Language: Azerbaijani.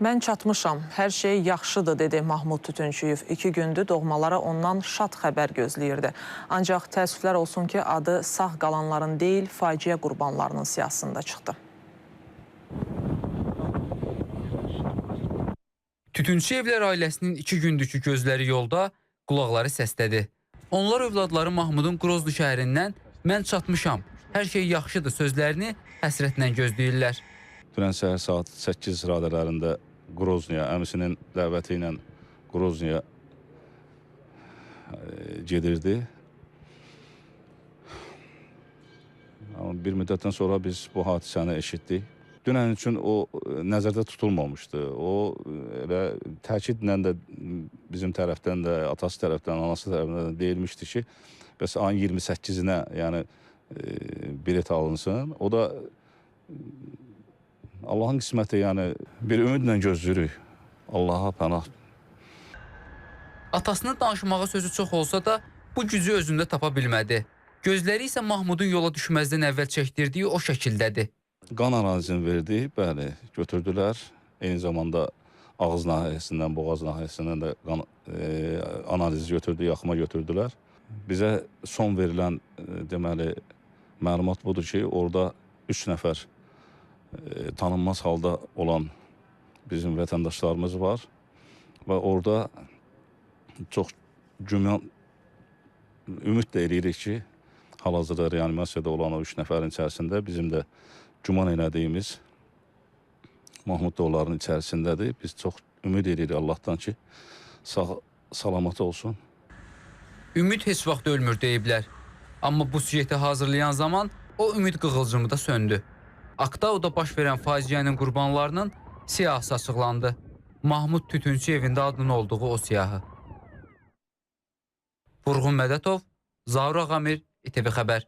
Mən çatmışam, hər şey yaxşıdır, dedi Mahmud Tütünçüyev. 2 gündür doğmalara ondan şad xəbər gözləyirdi. Ancaq təəssüflər olsun ki, adı sağ qalanların deyil, faciə qurbanlarının siyahısında çıxdı. Tütünçüyevlər ailəsinin 2 gündükü gözləri yolda, qulaqları səsdədi. Onlar övladları Mahmudun Qrozlu şəhərindən "Mən çatmışam, hər şey yaxşıdır" sözlərini həsrətlə gözləyirlər. Dünən səhər saat 8 radələrində Qroznyaya, əmisinin dəvəti ilə Qroznyaya gedirdi. Amma bir müddətdən sonra biz bu hadisəni eşitdik. Dünən üçün o nəzərdə tutulmamışdı. O elə təkidlə də bizim tərəfdən də, atası tərəfdən, anası tərəfindən də deyilmişdi ki, bəs ayın 28-nə, yəni bilet alınsın. O da Allahın qisməti, yəni bir ümidlə gözləyirik. Allaha pənah. Atasının danışmağa sözü çox olsa da bu gücü özündə tapa bilmədi. Gözləri isə Mahmudun yola düşməzdən əvvəl çəkdirdiyi o şəkildədir. Qan analizini verdi, bəli, götürdülər. Eyni zamanda ağız nahiyəsindən, boğaz nahiyəsindən də qan analizi götürdü, yaxıma götürdülər. Bizə son verilən deməli məlumat budur ki, orada 3 nəfər tanınmaz halda olan bizim vətəndaşlarımız var və orada çox ümid də edirik ki, hal-hazırda reanimasiyada olan o 3 nəfərin içərisində bizim də güman elədiyimiz Mahmud da onların içərisindədir. Biz çox ümid edirik Allahdan ki, salamat olsun. Ümid heç vaxt ölmür deyiblər. Amma bu süjeti hazırlayan zaman o ümid qığılcımı da söndü. Aktaoda baş verən faciənin qurbanlarının siyahısı açıqlandı. Mahmud Tütünçüyevin də adının olduğu o siyahı. Vurğun Mədətov, Zaur Ağamir, İTV Xəbər.